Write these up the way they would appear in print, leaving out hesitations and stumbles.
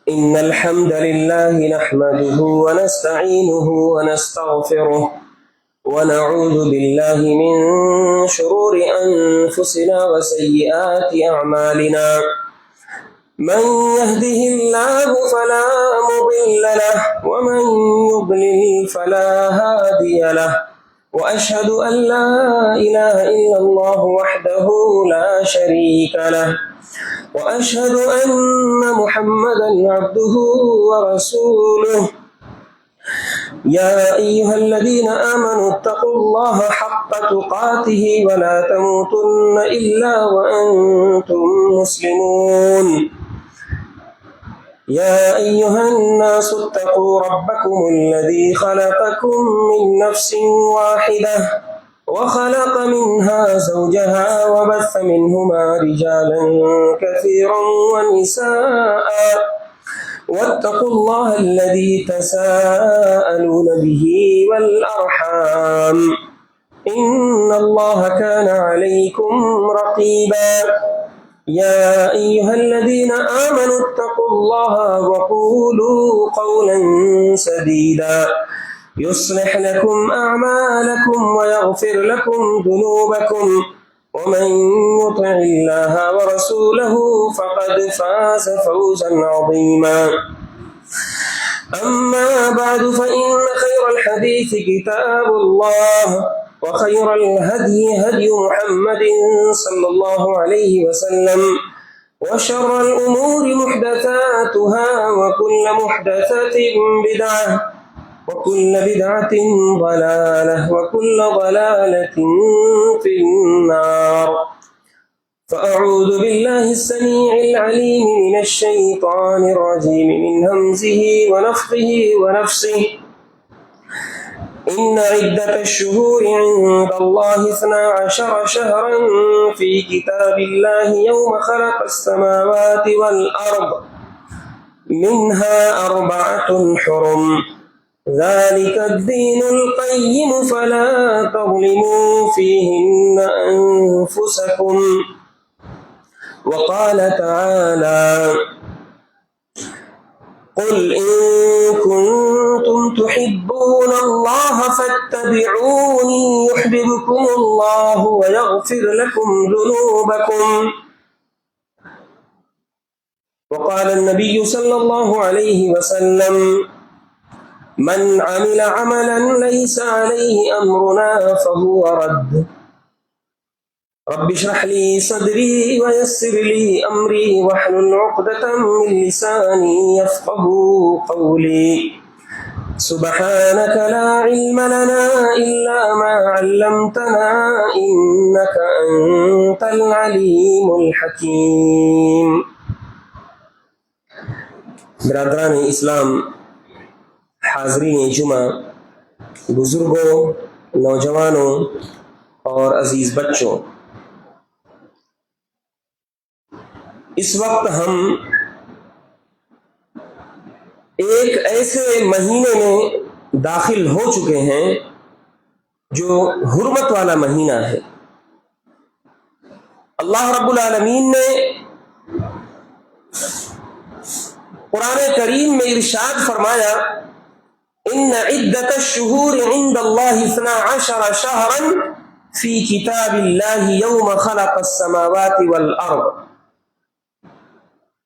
إن الحمد لله نحمده ونستعينه ونستغفره ونعوذ بالله من شرور أنفسنا وسيئات أعمالنا. من يهده الله فلا مضل له ومن يضلل فلا هادي له، وأشهد أن لا إله إلا الله وحده لا شريك له، وأشهد أن محمدا عبده ورسوله. يا أيها الذين آمنوا اتقوا الله حق تقاته ولا تموتن إلا وأنتم مسلمون. يا أيها الناس اتقوا ربكم الذي خلقكم من نفس واحدة وخلق منها زوجها وبث منهما رجالا كثيرا ونساء، واتقوا الله الذي تساءلون به والأرحام إن الله كان عليكم رقيبا. يا أيها الذين آمنوا اتقوا الله وقولوا قولا سديدا يصلح لكم أعمالكم ويغفر لكم ذنوبكم، ومن يطع الله ورسوله فقد فاز فوزا عظيما. أما بعد، فإن خير الحديث كتاب الله، وخير الهدي هدي محمد صلى الله عليه وسلم، وشر الأمور محدثاتها، وكل محدثة بدعة، وكل بدعة ضلالة، وكل ضلالة في النار. فأعوذ بالله السميع العليم من الشيطان الرجيم من همزه ونفخه ونفسه. إن عدة الشهور عند الله 12 شهرا في كتاب الله يوم خلق السماوات والأرض منها 4 حرم، ذلك الدين القيم فلا تظلموا فيهن أنفسكم. وقال تعالى: قل إن كنتم تحبون الله فاتبعوني يحببكم الله ويغفر لكم ذنوبكم. وقال النبي صلى الله عليه وسلم: من عمل عملا ليس عليه أمرنا فهو رد. رب اشرح لي صدري ويسر لي أمري واحلل عقدة من لساني يفقهوا قولي. سبحانك لا علم لنا إلا ما علمتنا إنك أنت العليم الحكيم. برادران اسلام، حاضرین جمعہ، بزرگوں، نوجوانوں اور عزیز بچوں، اس وقت ہم ایک ایسے مہینے میں داخل ہو چکے ہیں جو حرمت والا مہینہ ہے۔ اللہ رب العالمین نے قرآن کریم میں ارشاد فرمایا: ان عدت الشہور عند اللہ 12 شہرا فی کتاب اللہ یوم خلق السماوات والارض۔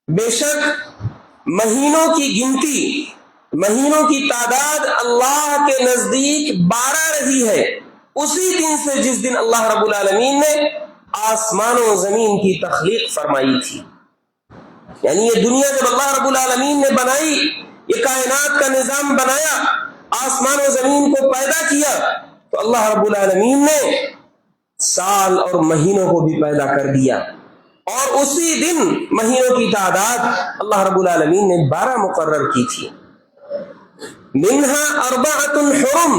بے شک مہینوں کی گنتی، مہینوں کی تعداد اللہ کے نزدیک 12 رہی ہے، اسی دن سے جس دن اللہ رب العالمین نے آسمان و زمین کی تخلیق فرمائی تھی۔ یعنی یہ دنیا جب اللہ رب العالمین نے بنائی، یہ کائنات کا نظام بنایا، آسمان و زمین کو پیدا کیا، تو اللہ رب العالمین نے سال اور مہینوں کو بھی پیدا کر دیا، اور اسی دن مہینوں کی تعداد اللہ رب العالمین نے 12 مقرر کی تھی۔ منہا 4 حرم،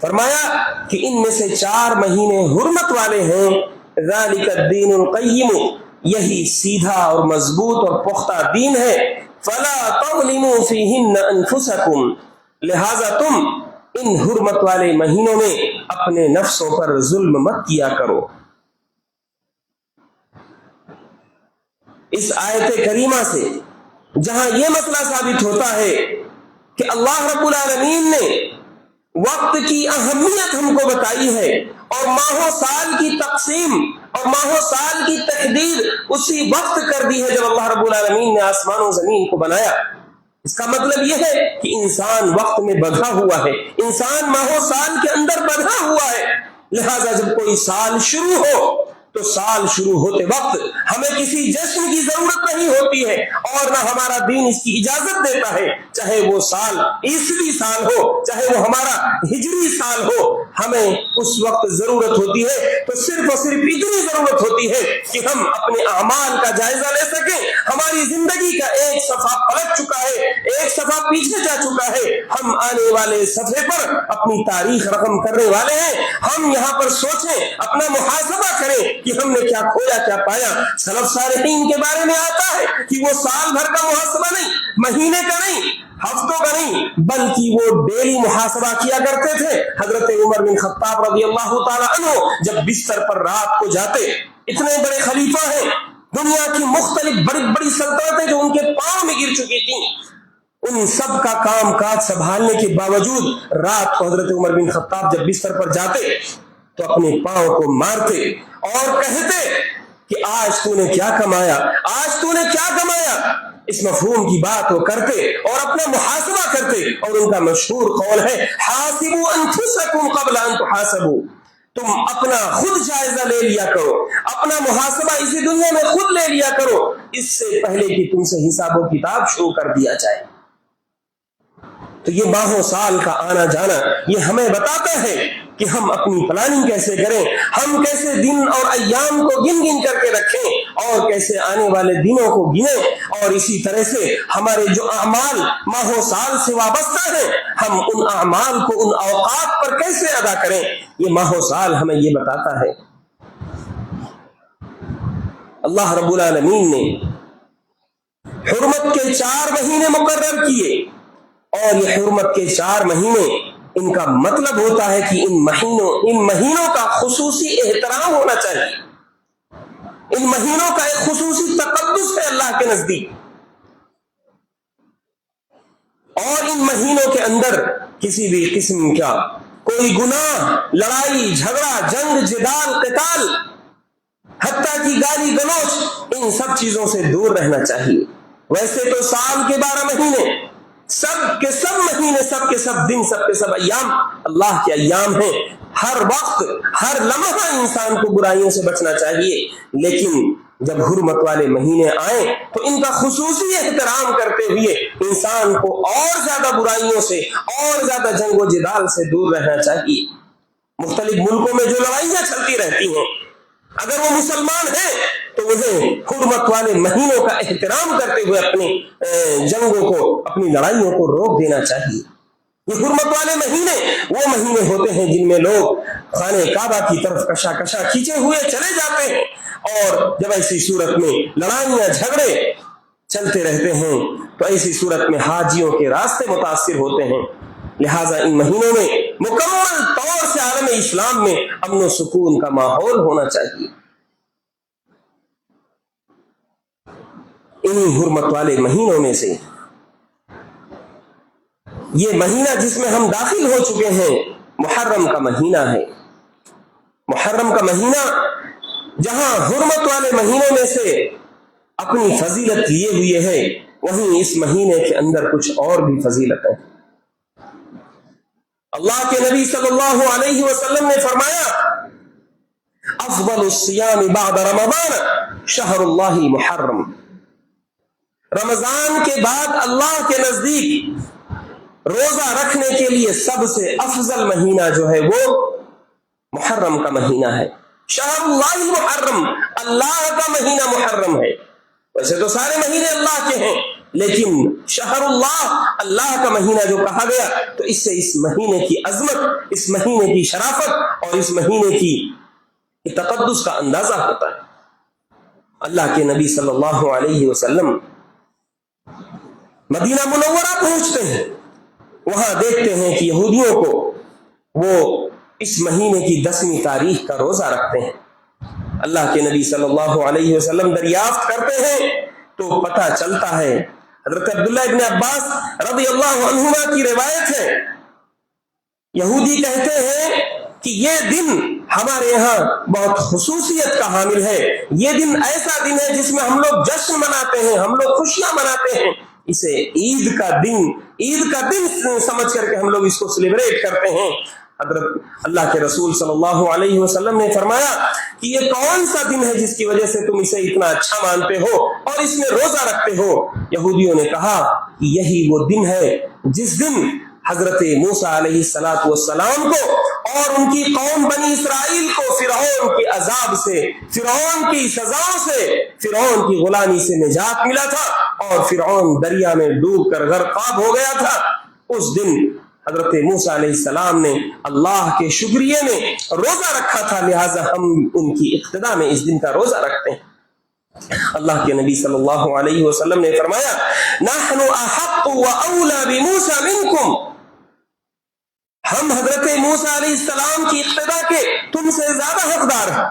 فرمایا کہ ان میں سے 4 مہینے حرمت والے ہیں۔ ذالک الدین القیم، یہی سیدھا اور مضبوط اور پختہ دین ہے۔ فلا تظلموا فیہن انفسکم، لہذا تم ان حرمت والے مہینوں میں اپنے نفسوں پر ظلم مت کیا کرو۔ اس آیت کریمہ سے جہاں یہ مسئلہ ثابت ہوتا ہے کہ اللہ رب العالمین نے وقت کی اہمیت ہم کو بتائی ہے اور ماہ و سال کی تقسیم اور ماہ و سال کی تحدید اسی وقت کر دی ہے جب اللہ رب العالمین نے آسمان و زمین کو بنایا. اس کا مطلب یہ ہے کہ انسان وقت میں بندھا ہوا ہے، انسان ماہ و سال کے اندر بندھا ہوا ہے. لہذا جب کوئی سال شروع ہو تو سال شروع ہوتے وقت ہمیں کسی جشن کی ضرورت نہیں ہوتی ہے اور نہ ہمارا دین اس کی اجازت دیتا ہے. چاہے وہ سال عیسوی سال ہو، چاہے وہ ہمارا ہجری سال ہو، ہمیں اس وقت ضرورت ہوتی ہے تو صرف اور صرف اتنی ضرورت ہوتی ہے کہ ہم اپنے اعمال کا جائزہ لے سکیں. ہماری زندگی کا ایک صفحہ پلٹ چکا ہے، ایک صفحہ پیچھے جا چکا ہے، ہم آنے والے صفحے پر اپنی تاریخ رقم کرنے والے ہیں. ہم یہاں پر سوچیں، اپنا محاسبہ کریں کہ ہم نے کیا کھویا کیا پایا. سلف صالحین کے بارے میں آتا ہے کہ وہ سال بھر کا محاسبہ نہیں، مہینے کا نہیں، ہفتوں کا نہیں، بلکہ وہ ڈیلی محاسبہ کیا کرتے تھے. حضرت عمر بن خطاب رضی اللہ تعالی عنہ جب بستر پر رات کو جاتے، اتنے بڑے خلیفہ ہیں، دنیا کی مختلف بڑی بڑی سلطنتیں جو ان کے پاؤں میں گر چکی تھیں، ان سب کا کام کاج سنبھالنے کے باوجود رات کو حضرت عمر بن خطاب جب بستر پر جاتے تو اپنے پاؤں کو مارتے اور کہتے کہ آج تو نے کیا کمایا، آج تو نے کیا کمایا. اس مفہوم کی بات وہ کرتے اور اپنا محاسبہ کرتے. اور ان کا مشہور قول ہے حاسبوا انفسکم قبل ان تحاسبوا. تم اپنا خود جائزہ لے لیا کرو، اپنا محاسبہ اسی دنیا میں خود لے لیا کرو، اس سے پہلے کہ تم سے حساب و کتاب شروع کر دیا جائے. تو یہ ماہ و سال کا آنا جانا یہ ہمیں بتاتا ہے کہ ہم اپنی پلاننگ کیسے کریں، ہم کیسے دن اور ایام کو گن گن کر کے رکھیں اور کیسے آنے والے دنوں کو گنیں. اور اسی طرح سے ہمارے جو اعمال ماہ و سال سے وابستہ ہیں، ہم ان اعمال کو ان اوقات پر کیسے ادا کریں، یہ ماہ و سال ہمیں یہ بتاتا ہے. اللہ رب العالمین نے حرمت کے 4 مہینے مقرر کیے اور یہ حرمت کے 4 مہینے، ان کا مطلب ہوتا ہے کہ ان مہینوں کا خصوصی احترام ہونا چاہیے. ان مہینوں کا ایک خصوصی تقدس ہے اللہ کے نزدیک، اور ان مہینوں کے اندر کسی بھی قسم کا کوئی گناہ، لڑائی جھگڑا، جنگ جدال قتال، حتیٰ کی گالی گلوچ، ان سب چیزوں سے دور رہنا چاہیے. ویسے تو سال کے 12 مہینے، سب کے سب مہینے، سب کے سب دن، سب کے سب ایام اللہ کے ایام ہیں. ہر وقت ہر لمحہ انسان کو برائیوں سے بچنا چاہیے، لیکن جب حرمت والے مہینے آئیں تو ان کا خصوصی احترام کرتے ہوئے انسان کو اور زیادہ برائیوں سے اور زیادہ جنگ و جدال سے دور رہنا چاہیے. مختلف ملکوں میں جو لڑائیاں چلتی رہتی ہیں، اگر وہ مسلمان ہیں تو انہیں حرمت والے مہینوں کا احترام کرتے ہوئے اپنی جنگوں کو، اپنی لڑائیوں کو روک دینا چاہیے. یہ حرمت والے مہینے وہ مہینے ہوتے ہیں جن میں لوگ خانہ کعبہ کی طرف کشا کشا کھینچے ہوئے چلے جاتے ہیں، اور جب ایسی صورت میں لڑائیاں جھگڑے چلتے رہتے ہیں تو ایسی صورت میں حاجیوں کے راستے متاثر ہوتے ہیں. لہٰذا ان مہینوں میں مکمل طور سے عالم اسلام میں امن و سکون کا ماحول ہونا چاہیے. انہی حرمت والے مہینوں میں سے یہ مہینہ جس میں ہم داخل ہو چکے ہیں محرم کا مہینہ ہے. محرم کا مہینہ جہاں حرمت والے مہینوں میں سے اپنی فضیلت لیے ہوئے ہے، وہیں اس مہینے کے اندر کچھ اور بھی فضیلت ہے. اللہ کے نبی صلی اللہ علیہ وسلم نے فرمایا افضل الصیام بعد رمضان شہر اللہ محرم. رمضان کے بعد اللہ کے نزدیک روزہ رکھنے کے لیے سب سے افضل مہینہ جو ہے وہ محرم کا مہینہ ہے. شہر اللہ محرم، اللہ کا مہینہ محرم ہے. ویسے تو سارے مہینے اللہ کے ہیں، لیکن شہر اللہ، اللہ کا مہینہ جو کہا گیا تو اس سے اس مہینے کی عظمت، اس مہینے کی شرافت اور اس مہینے کی تقدس کا اندازہ ہوتا ہے. اللہ کے نبی صلی اللہ علیہ وسلم مدینہ منورہ پہنچتے ہیں، وہاں دیکھتے ہیں کہ یہودیوں کو وہ اس مہینے کی 10ویں تاریخ کا روزہ رکھتے ہیں. اللہ کے نبی صلی اللہ علیہ وسلم دریافت کرتے ہیں تو پتہ چلتا ہے، حضرت عبداللہ ابن عباس رضی اللہ عنہما کی روایت ہے، یہودی کہتے ہیں کہ یہ دن ہمارے یہاں بہت خصوصیت کا حامل ہے، یہ دن ایسا دن ہے جس میں ہم لوگ جشن مناتے ہیں، ہم لوگ خوشیاں مناتے ہیں، اسے عید کا دن سمجھ کر کے ہم لوگ اس کو سیلیبریٹ کرتے ہیں۔ حضرت اللہ کے رسول صلی اللہ علیہ وسلم نے فرمایا کہ یہ کون سا دن ہے جس کی وجہ سے تم اسے اتنا اچھا مانتے ہو اور اس میں روزہ رکھتے ہو؟ یہودیوں نے کہا کہ یہی وہ دن ہے جس دن حضرت موسیٰ علیہ السلام کو اور ان کی قوم بنی اسرائیل کو فرعون کے عذاب سے، فرعون کی سزاؤں سے، فرعون کی غلامی سے نجات ملا تھا اور فرعون دریا میں ڈوب کر غرقاب ہو گیا تھا۔ اس دن حضرت موسیٰ علیہ السلام نے اللہ کے شکریہ میں روزہ رکھا تھا، لہٰذا ہم ان کی اقتداء میں اس دن کا روزہ رکھتے ہیں۔ اللہ کے نبی صلی اللہ علیہ وسلم نے فرمایا نحن احق واولی بموسیٰ منکم، ہم حضرت موسیٰ علیہ السلام کی اقتداء کے تم سے زیادہ حقدار ہیں۔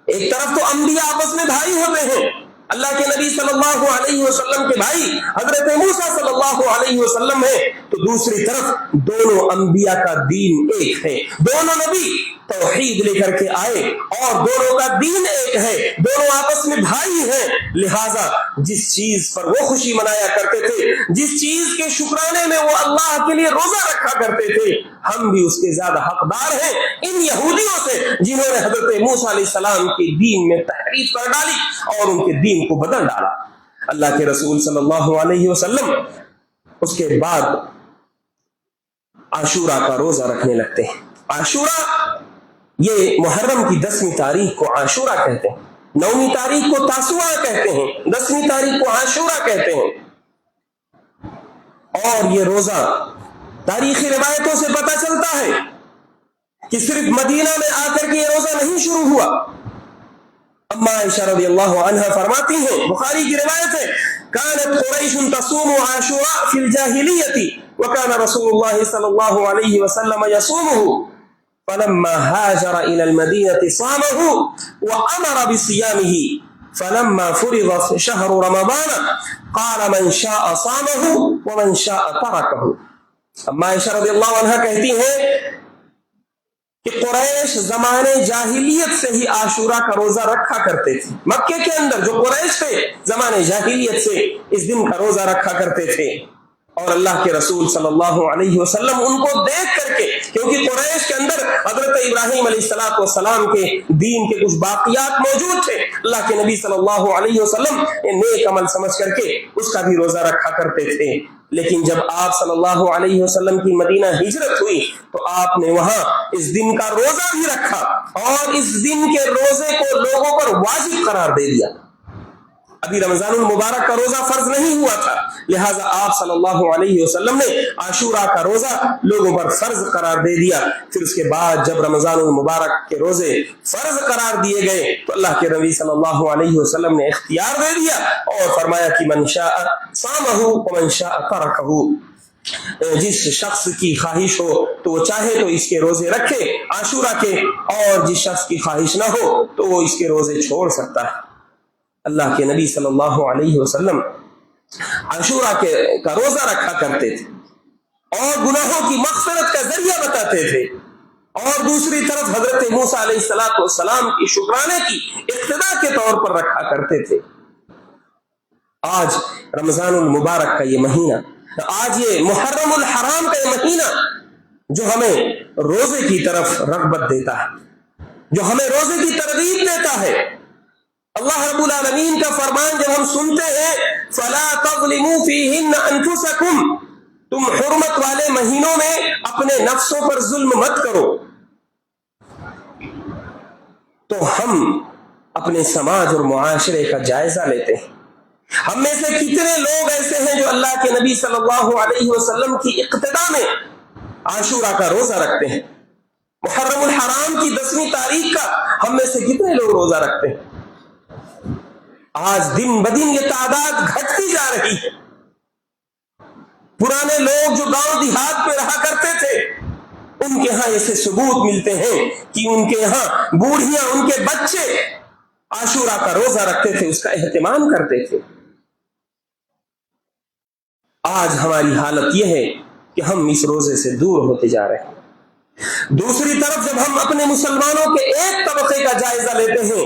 ایک طرف تو انبیاء آپس میں بھائی ہوتے ہیں، اللہ کے نبی صلی اللہ علیہ وسلم کے بھائی حضرت موسیٰ صلی اللہ علیہ وسلم ہے، تو دوسری طرف دونوں انبیاء کا دین ایک ہے، دونوں نبی توحید لے کر کے آئے اور دونوں کا دین ایک ہے، دونوں آپس میں بھائی ہیں، لہٰذا جس چیز پر وہ خوشی منایا کرتے تھے، جس چیز کے شکرانے میں وہ اللہ کے لیے روزہ رکھا کرتے تھے، ہم بھی اس کے زیادہ حقدار ہیں ان یہودیوں سے جنہوں نے حضرت موسیٰ علیہ السلام کے دین میں تحریف کر ڈالی اور ان کے دین کو بدل ڈالا۔ اللہ کے رسول صلی اللہ علیہ وسلم اس کے بعد عاشورہ کا روزہ رکھنے لگتے ہیں۔ عاشورہ یہ محرم کی 10ویں تاریخ کو عاشورہ کہتے ہیں، 9ویں تاریخ کو تاسوعہ کہتے ہیں، 10ویں تاریخ کو عاشورہ کہتے ہیں۔ اور یہ روزہ تاریخی روایتوں سے پتہ چلتا ہے کہ صرف مدینہ میں آ کر کے یہ روزہ نہیں شروع ہوا۔ اما عائشہ رضی اللہ عنہا فرماتی ہیں، بخاری کی روایت ہے، كانت قریش تصوم عاشوراء فی الجاہلیۃ وكان رسول اللہ صلی اللہ علیہ وسلم يصومه فلما هاجر الى المدینة صامه وامر بصيامه فلما فرض شهر رمضان قال من شاء صامه ومن شاء تركه۔ اما عائشہ رضی اللہ عنہا کہتی ہیں کہ قریش زمانے جاہلیت سے ہی عاشورہ کا روزہ رکھا کرتے تھے، مکے کے اندر جو قریش تھے زمانے جاہلیت سے اس دن کا روزہ رکھا کرتے تھے، اور اللہ کے رسول صلی اللہ علیہ وسلم ان کو دیکھ کر کے، کیونکہ قریش کے اندر حضرت ابراہیم علیہ السلام کے دین کے کچھ باقیات موجود تھے، اللہ کے نبی صلی اللہ علیہ وسلم نیک عمل سمجھ کر کے اس کا بھی روزہ رکھا کرتے تھے۔ لیکن جب آپ صلی اللہ علیہ وسلم کی مدینہ ہجرت ہوئی تو آپ نے وہاں اس دن کا روزہ بھی رکھا اور اس دن کے روزے کو لوگوں پر واجب قرار دے دیا۔ ابھی رمضان المبارک کا روزہ فرض نہیں ہوا تھا، لہٰذا آپ صلی اللہ علیہ وسلم نے عاشورہ کا روزہ لوگوں پر فرض قرار دے دیا۔ پھر اس کے بعد جب رمضان المبارک کے روزے فرض قرار دیے گئے تو اللہ کے نبی صلی اللہ علیہ وسلم نے اختیار دے دیا اور فرمایا کہ من شاء صامہ ومن شاء ترکہ، جس شخص کی خواہش ہو تو وہ چاہے تو اس کے روزے رکھے عاشورہ کے، اور جس شخص کی خواہش نہ ہو تو وہ اس کے روزے چھوڑ سکتا ہے۔ اللہ کے نبی صلی اللہ علیہ وسلم عاشورہ کا روزہ رکھا کرتے تھے اور گناہوں کی مغفرت کا ذریعہ بتاتے تھے، اور دوسری طرف حضرت موسیٰ علیہ السلام کی شکرانے کی اقتداء کے طور پر رکھا کرتے تھے۔ آج رمضان المبارک کا یہ مہینہ، آج یہ محرم الحرام کا یہ مہینہ جو ہمیں روزے کی طرف رغبت دیتا ہے، جو ہمیں روزے کی ترغیب دیتا ہے۔ اللہ رب العالمین کا فرمان جب ہم سنتے ہیں فَلَا تَظْلِمُوا فِيهِنَّ أَنفُسَكُمْ، تم حرمت والے مہینوں میں اپنے نفسوں پر ظلم مت کرو، تو ہم اپنے سماج اور معاشرے کا جائزہ لیتے ہیں۔ ہم میں سے کتنے لوگ ایسے ہیں جو اللہ کے نبی صلی اللہ علیہ وسلم کی اقتداء میں عاشورہ کا روزہ رکھتے ہیں؟ محرم الحرام کی 10ویں تاریخ کا ہم میں سے کتنے لوگ روزہ رکھتے ہیں؟ آج دن بدن یہ تعداد گھٹتی جا رہی ہے۔ پرانے لوگ جو گاؤں دیہات میں رہا کرتے تھے ان کے ہاں ایسے ثبوت ملتے ہیں کہ ان کے ہاں بوڑھیاں، ان کے بچے عاشورہ کا روزہ رکھتے تھے، اس کا اہتمام کرتے تھے۔ آج ہماری حالت یہ ہے کہ ہم اس روزے سے دور ہوتے جا رہے ہیں۔ دوسری طرف جب ہم اپنے مسلمانوں کے ایک طبقے کا جائزہ لیتے ہیں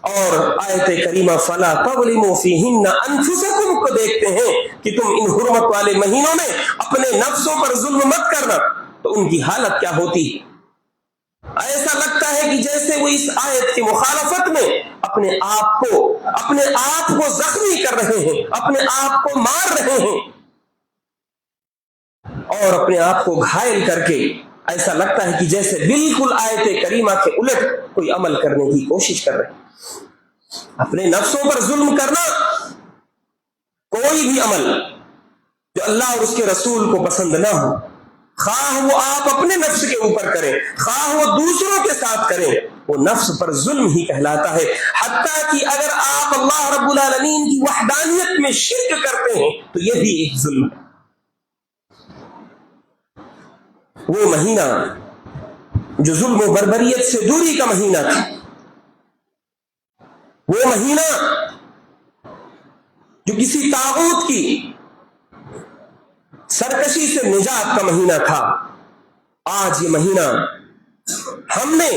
اور آیت کریمہ فَلَا تَظْلِمُوا فِيهِنَّ أَنفُسَكُمْ کو دیکھتے ہیں کہ تم ان حرمت والے مہینوں میں اپنے نفسوں پر ظلم مت کرنا، تو ان کی حالت کیا ہوتی ہے؟ ایسا لگتا ہے کہ جیسے وہ اس آیت کی مخالفت میں اپنے آپ کو زخمی کر رہے ہیں، اپنے آپ کو مار رہے ہیں، اور اپنے آپ کو گھائل کر کے ایسا لگتا ہے کہ جیسے بالکل آیت کریمہ کے الٹ کوئی عمل کرنے کی کوشش کر رہے ہیں۔ اپنے نفسوں پر ظلم کرنا کوئی بھی عمل جو اللہ اور اس کے رسول کو پسند نہ ہو، خواہ وہ آپ اپنے نفس کے اوپر کریں، خواہ وہ دوسروں کے ساتھ کریں، وہ نفس پر ظلم ہی کہلاتا ہے۔ حتیٰ کہ اگر آپ اللہ رب العالمین کی وحدانیت میں شرک کرتے ہیں تو یہ بھی ایک ظلم ہے۔ وہ مہینہ جو ظلم و بربریت سے دوری کا مہینہ تھا، وہ مہینہ جو کسی طاغوت کی سرکشی سے نجات کا مہینہ تھا، آج یہ مہینہ ہم نے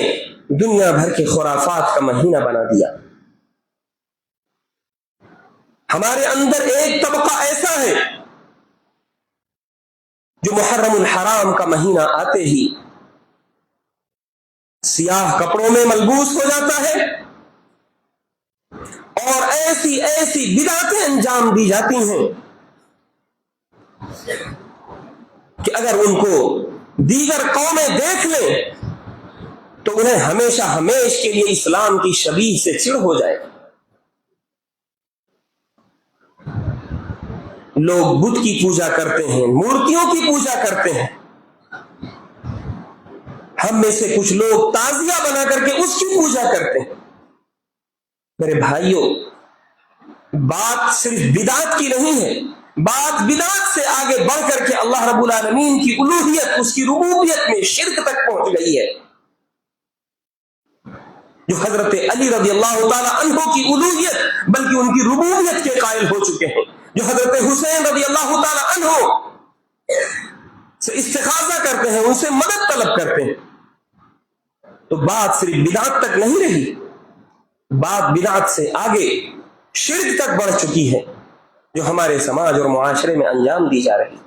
دنیا بھر کے خرافات کا مہینہ بنا دیا۔ ہمارے اندر ایک طبقہ ایسا ہے جو محرم الحرام کا مہینہ آتے ہی سیاہ کپڑوں میں ملبوس ہو جاتا ہے اور ایسی ایسی بدعتیں انجام دی جاتی ہیں کہ اگر ان کو دیگر قومیں دیکھ لیں تو انہیں ہمیشہ ہمیش کے لیے اسلام کی شبیہ سے چڑ ہو جائے۔ لوگ بت کی پوجا کرتے ہیں، مورتیوں کی پوجا کرتے ہیں، ہم میں سے کچھ لوگ تعزیہ بنا کر کے اس کی پوجا کرتے ہیں۔ میرے بھائیوں، بات صرف بدعت کی نہیں ہے، بات بدعت سے آگے بڑھ کر کے اللہ رب العالمین کی الوہیت، اس کی ربوبیت میں شرک تک پہنچ گئی ہے۔ جو حضرت علی رضی اللہ تعالی عنہ کی الوہیت بلکہ ان کی ربوبیت کے قائل ہو چکے ہیں، جو حضرت حسین رضی اللہ تعالی عنہ سے استغاثہ کرتے ہیں، ان سے مدد طلب کرتے ہیں، تو بات صرف بدعت تک نہیں رہی، بات بدعت سے آگے شرک تک بڑھ چکی ہے جو ہمارے سماج اور معاشرے میں انجام دی جا رہی۔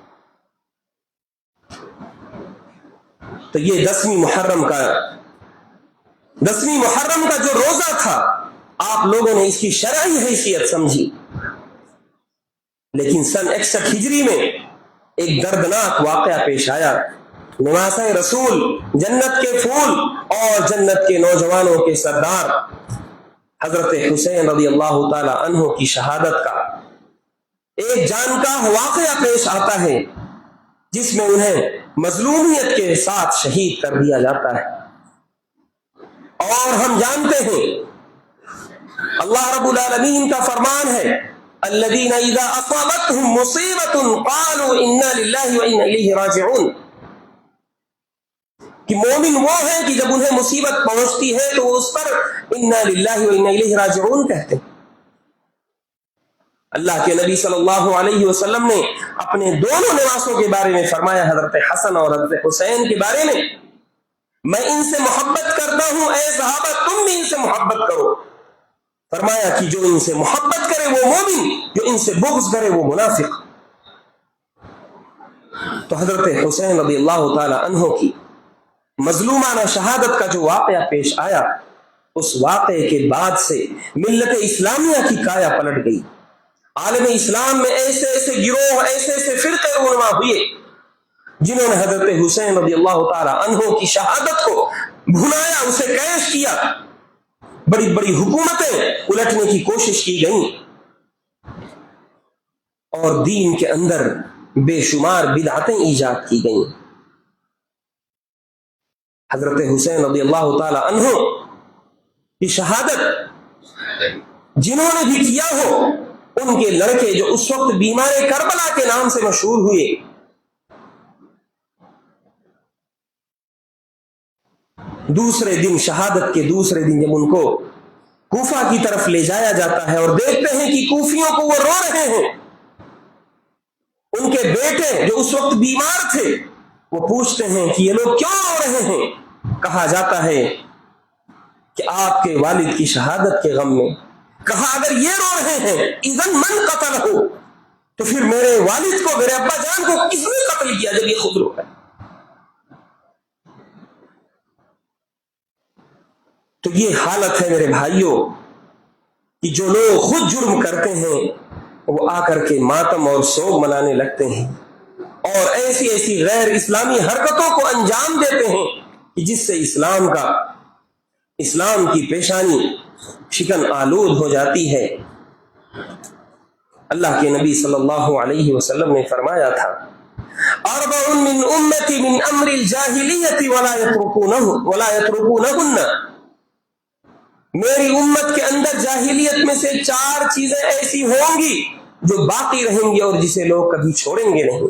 تو یہ 10ویں محرم کا جو روزہ تھا، آپ لوگوں نے اس کی شرعی حیثیت سمجھی، لیکن سن 61 ہجری میں ایک دردناک واقعہ پیش آیا۔ نواسہ رسول، جنت کے پھول اور جنت کے نوجوانوں کے سردار حضرت حسین رضی اللہ تعالی عنہ کی شہادت کا ایک جانکاہ واقعہ پیش آتا ہے، جس میں انہیں مظلومیت کے ساتھ شہید کر دیا جاتا ہے۔ اور ہم جانتے ہیں اللہ رب العالمین کا فرمان ہے الذین اذا اصابتهم مصیبۃ قالوا انا للہ وانا الیہ راجعون، کہ مومن وہ ہیں کہ جب انہیں مصیبت پہنچتی ہے تو وہ اس پر انا للہ وانا الیہ راجعون کہتے ہیں۔ اللہ کے نبی صلی اللہ علیہ وسلم نے اپنے دونوں نواسوں کے بارے میں فرمایا، حضرت حسن اور حضرت حسین کے بارے میں ان سے محبت کرتا ہوں، اے صحابہ تم بھی ان سے محبت کرو۔ فرمایا کہ جو ان سے محبت کرے وہ مومن، جو ان سے بغض کرے وہ منافق۔ تو حضرت حسین رضی اللہ تعالی عنہ کی مظلومانہ شہادت کا جو واقعہ پیش آیا، اس واقعے کے بعد سے ملت اسلامیہ کی کایا پلٹ گئی۔ عالم اسلام میں ایسے ایسے گروہ، ایسے ایسے فرقے رونما ہوئے جنہوں نے حضرت حسین رضی اللہ تعالی عنہ کی شہادت کو بھلایا، اسے کیش کیا، بڑی بڑی حکومتیں الٹنے کی کوشش کی گئیں اور دین کے اندر بے شمار بدعتیں ایجاد کی گئیں۔ حضرت حسین رضی اللہ تعالی عنہ کی شہادت جنہوں نے بھی کیا ہو، ان کے لڑکے جو اس وقت بیمار کربلا کے نام سے مشہور ہوئے، دوسرے دن، شہادت کے دوسرے دن جب ان کو کوفہ کی طرف لے جایا جاتا ہے اور دیکھتے ہیں کہ کوفیوں کو وہ رو رہے ہیں، ان کے بیٹے جو اس وقت بیمار تھے وہ پوچھتے ہیں کہ یہ لوگ کیوں رو رہے ہیں؟ کہا جاتا ہے کہ آپ کے والد کی شہادت کے غم میں۔ کہا اگر یہ رو رہے ہیں اذن من قتل ہو، تو پھر میرے والد کو، میرے ابا جان کو کس نے قتل کیا جب یہ خود رو ہے؟ تو یہ حالت ہے میرے بھائیوں کہ جو لوگ خود جرم کرتے ہیں وہ آ کر کے ماتم اور سوگ منانے لگتے ہیں اور ایسی ایسی غیر اسلامی حرکتوں کو انجام دیتے ہیں کہ جس سے اسلام کی پیشانی شکن آلود ہو جاتی ہے۔ اللہ کے نبی صلی اللہ علیہ وسلم نے فرمایا تھا، اربع من امتی من امر الجاہلیت ولا یترکونہن، میری امت کے اندر جاہلیت میں سے 4 چیزیں ایسی ہوں گی جو باقی رہیں گی اور جسے لوگ کبھی چھوڑیں گے نہیں۔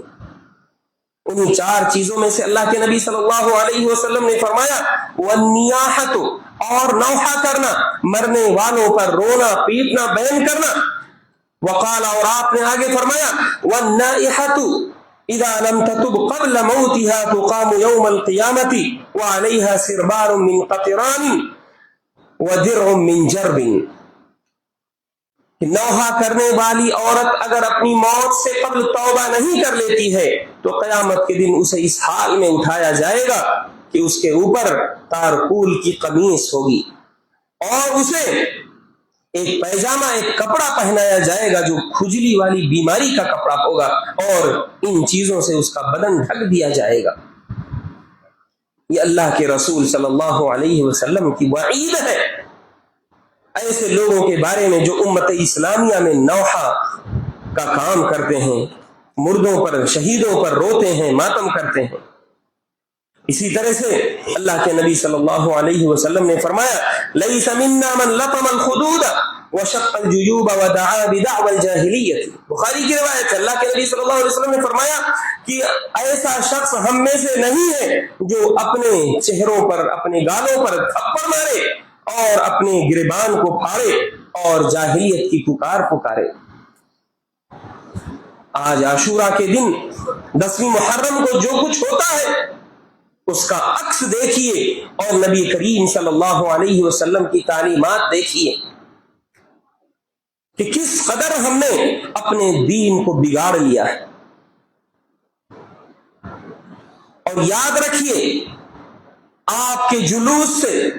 انہی 4 چیزوں میں سے اللہ کے نبی صلی اللہ علیہ وسلم نے فرمایا والنیاحۃ، اور نوحہ کرنا، مرنے والوں پر رونا پیٹنا بیان کرنا۔ وقال، اور آپ نے آگے فرمایا والنائحۃ اذا لم تتب قبل موتها تقام يوم القیامۃ وعلیها سربال من قطران وَدِرْعٌ مِّن جَرْبٍ، نوحہ کرنے والی عورت اگر اپنی موت سے قبل توبہ نہیں کر لیتی ہے تو قیامت کے دن اسے اس حال میں اٹھایا جائے گا کہ اس کے اوپر تارکول کی قمیص ہوگی اور اسے ایک پیجامہ، ایک کپڑا پہنایا جائے گا جو کھجلی والی بیماری کا کپڑا ہوگا، اور ان چیزوں سے اس کا بدن ڈھک دیا جائے گا۔ یہ اللہ کے رسول صلی اللہ علیہ وسلم کی وعید ہے ایسے لوگوں کے بارے میں جو امت اسلامیہ میں نوحہ کا کام کرتے ہیں، مردوں پر، شہیدوں پر روتے ہیں، ماتم کرتے ہیں۔ اسی طرح سے اللہ کے نبی صلی اللہ علیہ وسلم نے فرمایا لیس منا من لطم الخدود وشق الجیوب ودعا بدعوى الجاہلیت، بخاری کی روایت ہے، اللہ کے نبی صلی اللہ علیہ وسلم نے فرمایا کہ ایسا شخص ہم میں سے نہیں ہے جو اپنے چہروں پر، اپنے گالوں پر تھپڑ مارے اور اپنے گریبان کو پھاڑے اور جاہلیت کی پکار پکارے۔ آج عاشورہ کے دن 10ویں محرم کو جو کچھ ہوتا ہے اس کا عکس دیکھیے اور نبی کریم صلی اللہ علیہ وسلم کی تعلیمات دیکھیے کہ کس قدر ہم نے اپنے دین کو بگاڑ لیا ہے۔ اور یاد رکھیے، آپ کے جلوس سے،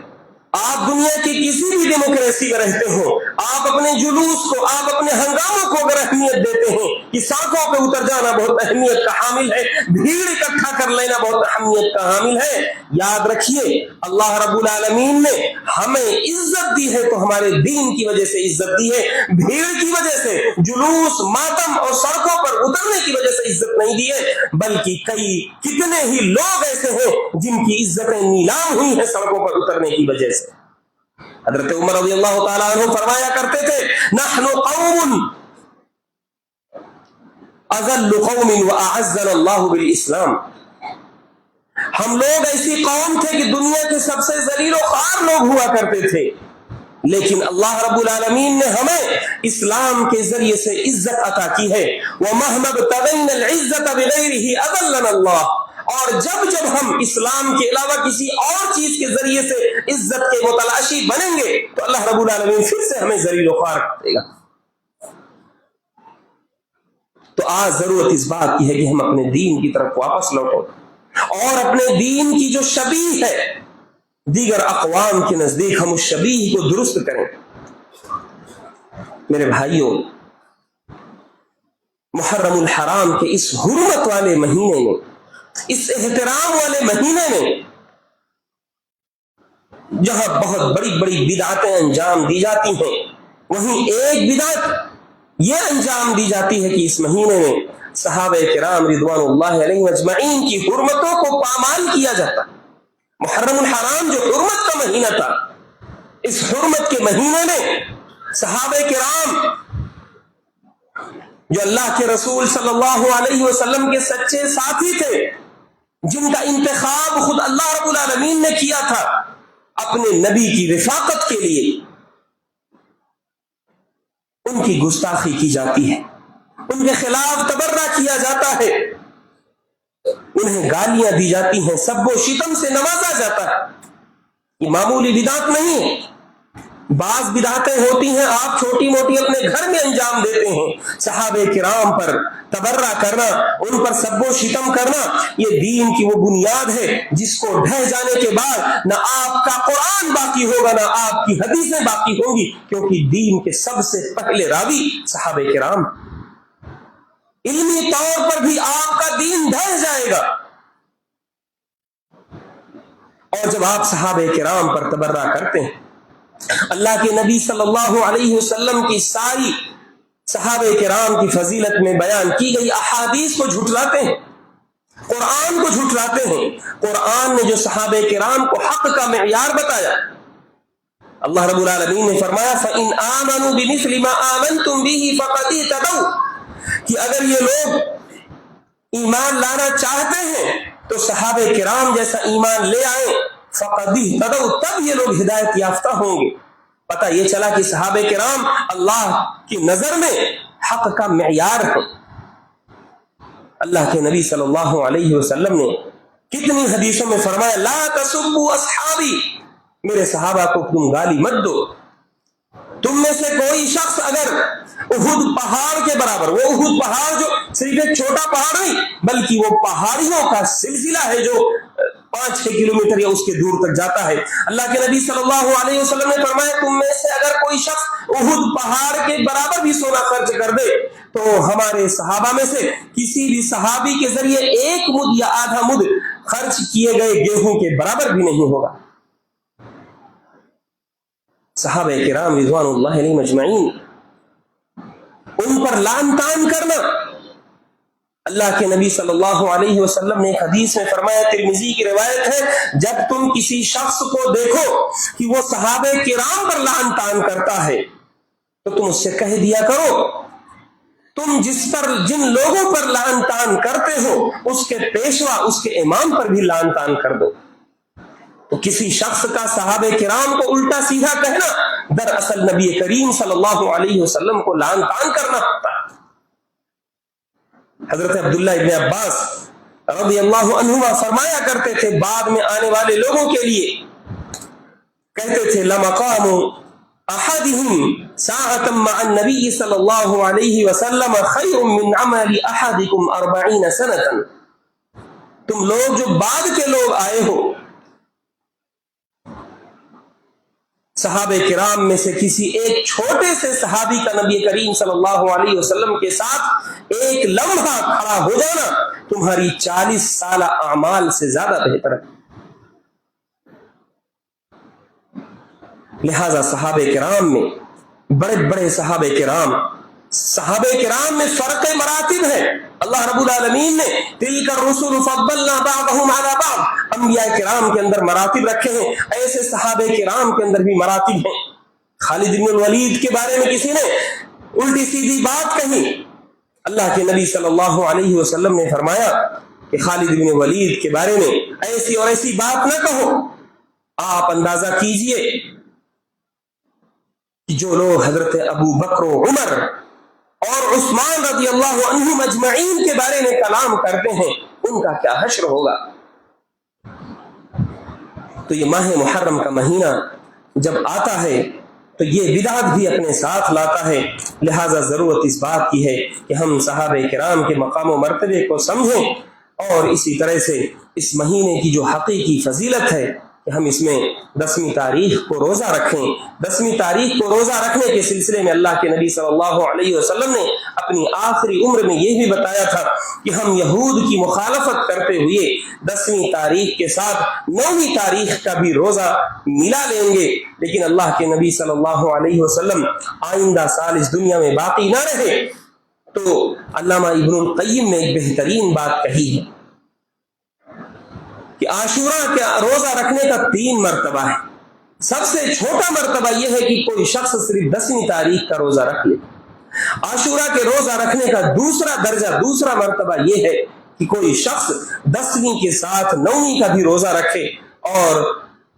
آپ دنیا کی کسی بھی ڈیموکریسی میں رہتے ہو، آپ اپنے جلوس کو، آپ اپنے ہنگاموں کو اگر اہمیت دیتے ہیں کہ سڑکوں پہ اتر جانا بہت اہمیت کا حامل ہے، بھیڑ اکٹھا کر لینا بہت اہمیت کا حامل ہے، یاد رکھیے اللہ رب العالمین نے ہمیں عزت دی ہے تو ہمارے دین کی وجہ سے عزت دی ہے، بھیڑ کی وجہ سے، جلوس، ماتم اور سڑکوں پر اترنے کی وجہ سے عزت نہیں دی ہے، بلکہ کتنے ہی لوگ ایسے ہیں جن کی عزتیں نیلام ہوئی ہیں سڑکوں پر اترنے کی وجہ سے۔ حضرت عمر رضی اللہ تعالیٰ عنہ فرمایا کرتے تھے نحن قوم اذل قوم واعزنا اللہ بالاسلام، ہم لوگ ایسی قوم تھے کہ دنیا کے سب سے ذلیل و خوار لوگ ہوا کرتے تھے، لیکن اللہ رب العالمین نے ہمیں اسلام کے ذریعے سے عزت عطا کی ہے۔ وَمَهْمَا ابْتَغَيْنَا الْعِزَّةَ بِغَيْرِهِ أَذَلَّنَا اللَّهُ، اور جب ہم اسلام کے علاوہ کسی اور چیز کے ذریعے سے عزت کے متلاشی بنیں گے تو اللہ رب العالمین پھر سے ہمیں ذلیل و خوار کر دے گا۔ تو آج ضرورت اس بات کی ہے کہ ہم اپنے دین کی طرف واپس لوٹیں اور اپنے دین کی جو شبیہ ہے دیگر اقوام کے نزدیک ہم اس شبیہ کو درست کریں۔ میرے بھائیوں، محرم الحرام کے اس حرمت والے مہینے میں، اس احترام والے مہینے میں جہاں بہت بڑی بڑی بدعتیں انجام دی جاتی ہیں، وہیں ایک بدعت یہ انجام دی جاتی ہے کہ اس مہینے میں صحابہ کرام رضوان اللہ علیہم اجمعین کی حرمتوں کو پامال کیا جاتا۔ محرم الحرام جو حرمت کا مہینہ تھا، اس حرمت کے مہینے میں صحابہ کرام جو اللہ کے رسول صلی اللہ علیہ وسلم کے سچے ساتھی تھے، جن کا انتخاب خود اللہ رب العالمین نے کیا تھا، اپنے نبی کی رفاقت کے لیے ان کی گستاخی کی جاتی ہے، ان کے خلاف تبرہ کیا جاتا ہے، انہیں گالیاں دی جاتی ہیں، سب و شتم سے نوازا جاتا ہے۔ یہ معمولی بدعت نہیں ہے، بعض بدعتیں ہوتی ہیں آپ چھوٹی موٹی اپنے گھر میں انجام دیتے ہیں، صحابہ کرام پر تبرہ کرنا، ان پر سب و شتم کرنا، یہ دین کی وہ بنیاد ہے جس کو ڈھہ جانے کے بعد نہ آپ کا قرآن باقی ہوگا نہ آپ کی حدیثیں باقی ہوں گی، کیونکہ دین کے سب سے پہلے راوی صحابہ کرام، علمی طور پر بھی آپ کا دین ڈھہ جائے گا۔ اور جب آپ صحابہ کرام پر تبرہ کرتے ہیں، اللہ کے نبی صلی اللہ علیہ وسلم کی ساری صحابہ کرام کی فضیلت میں بیان کی گئی احادیث کو جھٹلاتے ہیں، قرآن کو جھٹلاتے ہیں۔ قرآن نے جو صحابہ کرام کو حق کا معیار بتایا، اللہ رب العالمین نے فرمایا فَإِنْ آمَنُوا بِمِثْلِ مَا آمَنْتُمْ بِهِ فَقَدِ اهْتَدَوْا، کہ اگر یہ لوگ ایمان لانا چاہتے ہیں تو صحابہ کرام جیسا ایمان لے آئیں، فَقَدِ اهْتَدَوْا، تب یہ لوگ ہدایت یافتہ ہوں گے۔ پتہ یہ چلا کہ صحابہ کرام اللہ کی نظر میں حق کا معیار ہے۔ اللہ کے نبی صلی اللہ علیہ وسلم نے کتنی حدیثوں میں فرمایا لا تسبوا اصحابی، میرے صحابہ کو تم گالی مت دو۔ تم میں سے کوئی شخص اگر احد پہاڑ کے برابر، وہ احد پہاڑ جو صرف ایک چھوٹا پہاڑ نہیں بلکہ وہ پہاڑیوں کا سلسلہ ہے جو 5-6 کلومیٹر یا اس کے دور تک جاتا ہے، اللہ کے نبی صلی اللہ علیہ وسلم نے فرمایا تم میں سے اگر کوئی شخص احد پہاڑ کے برابر بھی سونا خرچ کر دے تو ہمارے صحابہ میں سے کسی بھی صحابی کے ذریعے 1 مد یا آدھا مد خرچ کیے گئے گیہوں کے برابر بھی نہیں ہوگا۔ صحابہ کرام رضوان اللہ علیہم اجمعین، ان پر لعن طعن کرنا، اللہ کے نبی صلی اللہ علیہ وسلم نے ایک حدیث میں فرمایا، ترمذی کی روایت ہے، جب تم کسی شخص کو دیکھو کہ وہ صحابہ کرام پر لعن طعن کرتا ہے تو تم اس سے کہہ دیا کرو تم جن لوگوں پر لعن طعن کرتے ہو اس کے پیشوا، اس کے امام پر بھی لعن طعن کر دو۔ تو کسی شخص کا صحابہ کرام کو الٹا سیدھا کہنا دراصل نبی کریم صلی اللہ علیہ وسلم کو لعن طعن کرنا ہوتا ہے۔ حضرت عبداللہ ابن عباس رضی اللہ عنہما فرمایا کرتے تھے بعد میں آنے والے لوگوں کے لیے، کہتے تھے لَمَقَامُ أَحَدِهِمْ سَاعَةً مَعَ النَّبِيِّ صلی اللہ علیہ وسلم خَيْرٌ مِّنْ عَمَلِ أَحَدِكُمْ 40 سَنَةً، تم لوگ جو بعد کے لوگ آئے ہو، صحابہ کرام میں سے کسی ایک چھوٹے سے صحابی کا نبی کریم صلی اللہ علیہ وسلم کے ساتھ ایک لمحہ کھڑا ہو جانا تمہاری 40 سالہ اعمال سے زیادہ بہتر ہے۔ لہذا صحابہ کرام میں بڑے بڑے صحابہ کرام میں فرق مراتب ہے۔ اللہ رب العالمین نے تلک الرسل فضلنا بعضهم على بعض، انبیاء کرام کے اندر مراتب رکھے ہیں، ایسے صحابہ کرام کے اندر بھی مراتب ہیں۔ خالد بن الولید کے بارے میں کسی نے الٹی سیدھی بات کہی، اللہ کے نبی صلی اللہ علیہ وسلم نے فرمایا کہ خالد بن ولید کے بارے میں ایسی اور ایسی بات نہ کہو۔ آپ اندازہ کیجئے جو لوگ حضرت ابو بکر و عمر اور عثمان رضی اللہ عنہم اجمعین کے بارے میں کلام کرتے ہیں ان کا کیا حشر ہوگا۔ تو یہ ماہ محرم کا مہینہ جب آتا ہے تو یہ بدعت بھی اپنے ساتھ لاتا ہے، لہذا ضرورت اس بات کی ہے کہ ہم صحابہ کرام کے مقام و مرتبے کو سمجھیں، اور اسی طرح سے اس مہینے کی جو حقیقی فضیلت ہے کہ ہم اس میں 10ویں تاریخ کو روزہ رکھیں۔ 10ویں تاریخ کو روزہ رکھنے کے سلسلے میں اللہ کے نبی صلی اللہ علیہ وسلم نے اپنی آخری عمر میں یہ بھی بتایا تھا کہ ہم یہود کی مخالفت کرتے ہوئے 10ویں تاریخ کے ساتھ 9ویں تاریخ کا بھی روزہ ملا لیں گے، لیکن اللہ کے نبی صلی اللہ علیہ وسلم آئندہ سال اس دنیا میں باقی نہ رہے تو علامہ ابن القیم نے ایک بہترین بات کہی ہے کہ عاشوراء کا روزہ رکھنے کا 3 مرتبہ ہے۔ سب سے چھوٹا مرتبہ یہ ہے کہ کوئی شخص صرف 10ویں تاریخ کا روزہ رکھ لے۔ عاشوراء کے روزہ رکھنے کا دوسرا درجہ، دوسرا مرتبہ یہ ہے کہ کوئی شخص 10ویں کے ساتھ 9ویں کا بھی روزہ رکھے، اور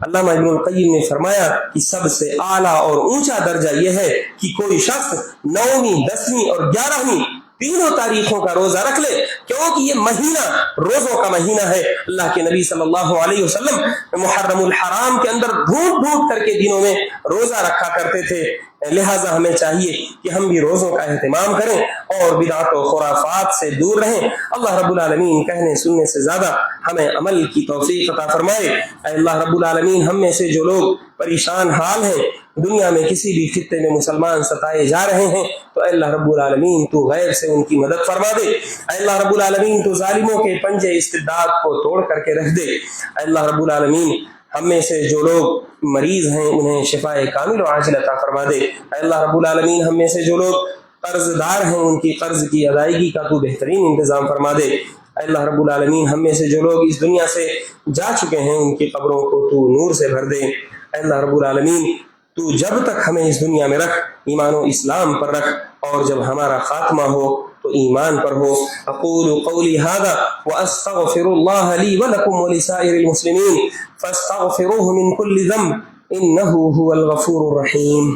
علامہ ابن القیم نے فرمایا کہ سب سے اعلیٰ اور اونچا درجہ یہ ہے کہ کوئی شخص 9ویں 10ویں اور 11ویں تینوں تاریخوں کا روزہ رکھ لے، کیونکہ یہ مہینہ روزوں کا مہینہ ہے۔ اللہ کے نبی صلی اللہ علیہ وسلم محرم الحرام کے اندر ڈھونڈ ڈھونڈ کر کے دنوں میں روزہ رکھا کرتے تھے، لہٰذا ہمیں چاہیے کہ ہم بھی روزوں کا اہتمام کریں اور بدعت و خرافات سے دور رہیں۔ اللہ رب العالمین کہنے سننے سے زیادہ ہمیں عمل کی توفیق عطا فرمائے۔ اے اللہ رب العالمین، ہم میں سے جو لوگ پریشان حال ہیں، دنیا میں کسی بھی خطے میں مسلمان ستائے جا رہے ہیں، تو اے اللہ رب العالمین تو غیب سے ان کی مدد فرما دے۔ اے اللہ رب العالمین تو ظالموں کے پنجے استبداد کو توڑ کر کے رکھ دے۔ اے اللہ رب العالمین، ہم میں سے جو لوگ مریض ہیں انہیں شفائے کامل و عاجل عطا فرما دے۔ اے اللہ رب العالمین، ہم میں سے جو لوگ قرض دار ہیں ان کی قرض کی ادائیگی کا تو بہترین انتظام فرما دے۔ اے اللہ رب العالمین، ہم میں سے جو لوگ اس دنیا سے جا چکے ہیں ان کی قبروں کو تو نور سے بھر دے۔ اے اللہ رب العالمین، تو جب تک ہمیں اس دنیا میں رکھ، ایمان و اسلام پر رکھ، اور جب ہمارا خاتمہ ہو تو ایمان پر ہو۔ اقول قولی هذا واستغفر الله لي ولكم ولسائر المسلمين فاستغفروه من كل ذنب انه هو الغفور الرحيم۔